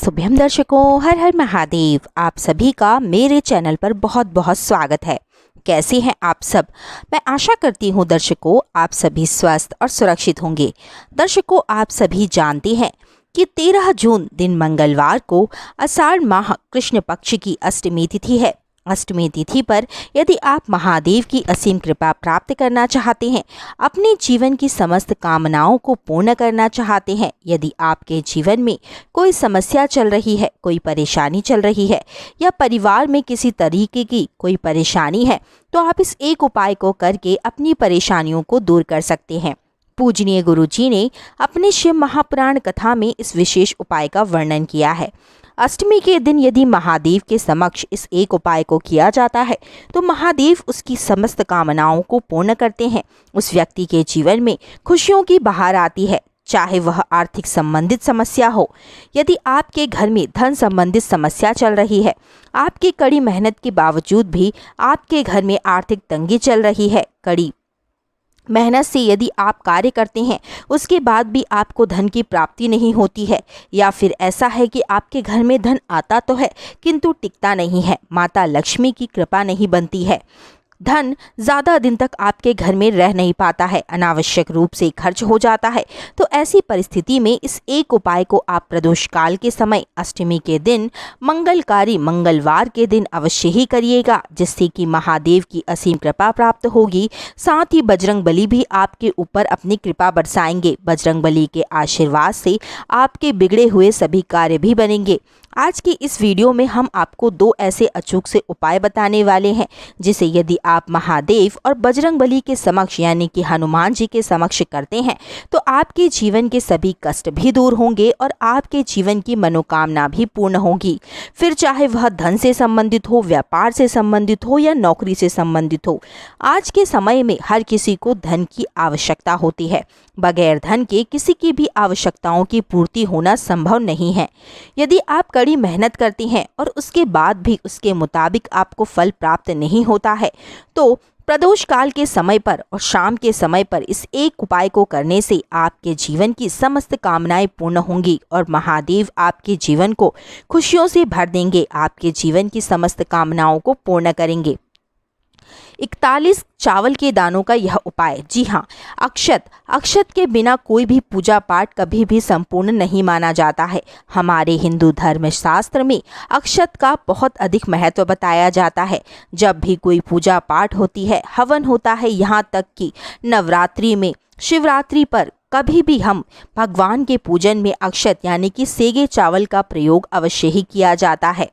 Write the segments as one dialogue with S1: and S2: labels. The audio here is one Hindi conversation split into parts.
S1: शुभम दर्शकों, हर हर महादेव। आप सभी का मेरे चैनल पर बहुत बहुत स्वागत है। कैसे हैं आप सब? मैं आशा करती हूँ दर्शकों आप सभी स्वस्थ और सुरक्षित होंगे। दर्शकों, आप सभी जानते हैं कि 13 जून दिन मंगलवार को आषाढ़ माह कृष्ण पक्ष की अष्टमी तिथि है। अष्टमी तिथि पर यदि आप महादेव की असीम कृपा प्राप्त करना चाहते हैं, अपने जीवन की समस्त कामनाओं को पूर्ण करना चाहते हैं, यदि आपके जीवन में कोई समस्या चल रही है, कोई परेशानी चल रही है या परिवार में किसी तरीके की कोई परेशानी है, तो आप इस एक उपाय को करके अपनी परेशानियों को दूर कर सकते हैं। पूजनीय गुरु जी ने अपने शिव महापुराण कथा में इस विशेष उपाय का वर्णन किया है। अष्टमी के दिन यदि महादेव के समक्ष इस एक उपाय को किया जाता है तो महादेव उसकी समस्त कामनाओं को पूर्ण करते हैं। उस व्यक्ति के जीवन में खुशियों की बहार आती है, चाहे वह आर्थिक संबंधित समस्या हो। यदि आपके घर में धन संबंधित समस्या चल रही है, आपकी कड़ी मेहनत के बावजूद भी आपके घर में आर्थिक तंगी चल रही है, कड़ी मेहनत से यदि आप कार्य करते हैं उसके बाद भी आपको धन की प्राप्ति नहीं होती है, या फिर ऐसा है कि आपके घर में धन आता तो है किंतु टिकता नहीं है, माता लक्ष्मी की कृपा नहीं बनती है, धन ज़्यादा दिन तक आपके घर में रह नहीं पाता है, अनावश्यक रूप से खर्च हो जाता है, तो ऐसी परिस्थिति में इस एक उपाय को आप प्रदोष काल के समय अष्टमी के दिन मंगलकारी मंगलवार के दिन अवश्य ही करिएगा, जिससे कि महादेव की असीम कृपा प्राप्त होगी। साथ ही बजरंग बली भी आपके ऊपर अपनी कृपा बरसाएंगे। बजरंग बली के आशीर्वाद से आपके बिगड़े हुए सभी कार्य भी बनेंगे। आज की इस वीडियो में हम आपको 2 ऐसे अचूक से उपाय बताने वाले हैं जिसे यदि आप महादेव और बजरंग बली के समक्ष यानी कि हनुमान जी के समक्ष करते हैं तो आपके जीवन के सभी कष्ट भी दूर होंगे और आपके जीवन की मनोकामना भी पूर्ण होगी। फिर चाहे वह धन से संबंधित हो, व्यापार से संबंधित हो या नौकरी से संबंधित हो, आज के समय में हर किसी को धन की आवश्यकता होती है। बगैर धन के किसी की भी आवश्यकताओं की पूर्ति होना संभव नहीं है। यदि आप कड़ी मेहनत करते हैं और उसके बाद भी उसके मुताबिक आपको फल प्राप्त नहीं होता है, तो प्रदोष काल के समय पर और शाम के समय पर इस एक उपाय को करने से आपके जीवन की समस्त कामनाएं पूर्ण होंगी और महादेव आपके जीवन को खुशियों से भर देंगे, आपके जीवन की समस्त कामनाओं को पूर्ण करेंगे। 41 चावल के दानों का यह उपाय, जी हाँ, अक्षत के बिना कोई भी पूजा पाठ कभी भी संपूर्ण नहीं माना जाता है। हमारे हिंदू धर्म शास्त्र में अक्षत का बहुत अधिक महत्व बताया जाता है। जब भी कोई पूजा पाठ होती है, हवन होता है, यहाँ तक कि नवरात्रि में, शिवरात्रि पर कभी भी हम भगवान के पूजन में अक्षत यानी कि सेगे चावल का प्रयोग अवश्य ही किया जाता है।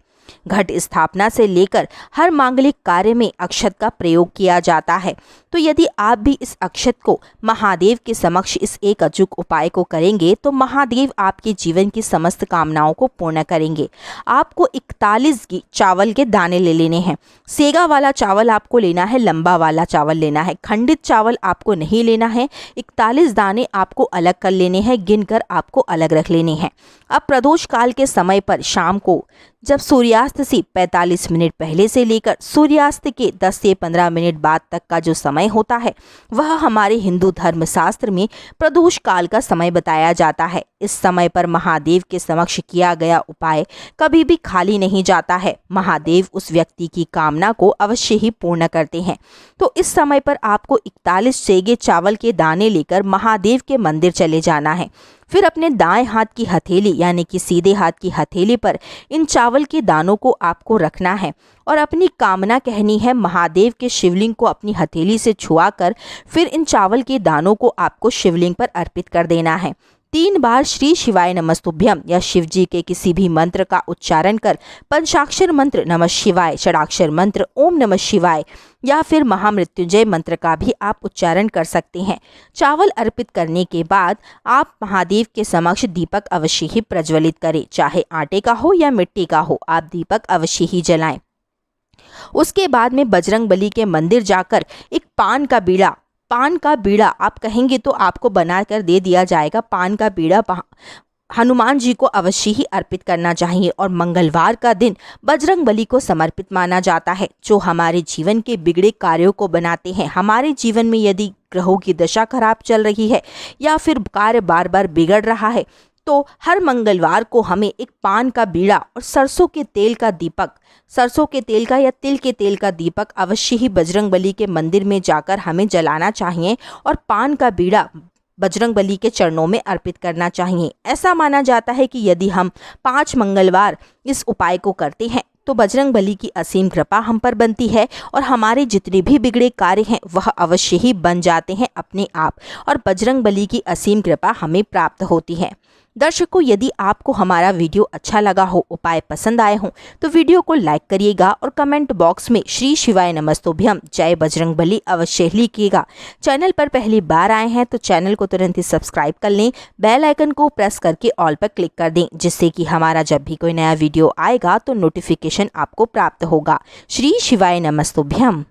S1: घट स्थापना से लेकर हर मांगलिक कार्य में अक्षत का प्रयोग किया जाता है। तो यदि आप भी इस अक्षत को महादेव के समक्ष इस एक अचूक उपाय को करेंगे तो महादेव आपके जीवन की समस्त कामनाओं को पूर्ण करेंगे। आपको 41 चावल के दाने ले लेने हैं। सेगा वाला चावल आपको लेना है, लंबा वाला चावल लेना है, खंडित चावल आपको नहीं लेना है। 41 दाने आपको अलग कर लेने हैं, गिनकर आपको अलग रख लेने हैं। अब प्रदोष काल के समय पर शाम को जब सूर्यास्त से 45 मिनट पहले से लेकर सूर्यास्त के 10 से 15 मिनट बाद तक का जो समय होता है वह हमारे हिंदू धर्म शास्त्र में प्रदोष काल का समय बताया जाता है। इस समय पर महादेव के समक्ष किया गया उपाय कभी भी खाली नहीं जाता है। महादेव उस व्यक्ति की कामना को अवश्य ही पूर्ण करते हैं। तो इस समय पर आपको 41 सेगे चावल के दाने लेकर महादेव के मंदिर चले जाना है। फिर अपने दाएं हाथ की हथेली यानी कि सीधे हाथ की हथेली पर इन चावल के दानों को आपको रखना है और अपनी कामना कहनी है। महादेव के शिवलिंग को अपनी हथेली से छुआकर फिर इन चावल के दानों को आपको शिवलिंग पर अर्पित कर देना है। 3 बार श्री शिवाय नमस्तुभ्यम या शिव जी के किसी भी मंत्र का उच्चारण कर पंचाक्षर मंत्र नमः शिवाय, षडाक्षर मंत्र ओम नमः शिवाय या फिर महामृत्युंजय मंत्र का भी आप उच्चारण कर सकते हैं। चावल अर्पित करने के बाद आप महादेव के समक्ष दीपक अवश्य ही प्रज्वलित करें, चाहे आटे का हो या मिट्टी का हो, आप दीपक अवश्य ही जलाएं। उसके बाद में बजरंग बली के मंदिर जाकर एक पान का बीड़ा आप कहेंगे तो आपको बनाकर दे दिया जाएगा। पान का बीड़ा हनुमान जी को अवश्य ही अर्पित करना चाहिए और मंगलवार का दिन बजरंग बली को समर्पित माना जाता है, जो हमारे जीवन के बिगड़े कार्यों को बनाते हैं। हमारे जीवन में यदि ग्रहों की दशा खराब चल रही है या फिर कार्य बार बार बिगड़ रहा है तो हर मंगलवार को हमें एक पान का बीड़ा और सरसों के तेल का दीपक, सरसों के तेल का या तिल के तेल का दीपक अवश्य ही बजरंगबली के मंदिर में जाकर हमें जलाना चाहिए और पान का बीड़ा बजरंगबली के चरणों में अर्पित करना चाहिए। ऐसा माना जाता है कि यदि हम 5 मंगलवार इस उपाय को करते हैं तो बजरंगबली की असीम कृपा हम पर बनती है और हमारे जितने भी बिगड़े कार्य हैं वह अवश्य ही बन जाते हैं अपने आप और बजरंगबली की असीम कृपा हमें प्राप्त होती है। दर्शकों, यदि आपको हमारा वीडियो अच्छा लगा हो, उपाय पसंद आए हों तो वीडियो को लाइक करिएगा और कमेंट बॉक्स में श्री शिवाय नमस्तुभ्यम जय बजरंगबली अवश्य लिखिएगा। चैनल पर पहली बार आए हैं तो चैनल को तुरंत ही सब्सक्राइब कर लें, बेल आइकन को प्रेस करके ऑल पर क्लिक कर दें, जिससे कि हमारा जब भी कोई नया वीडियो आएगा तो नोटिफिकेशन आपको प्राप्त होगा। श्री शिवाय नमस्तुभ्यम।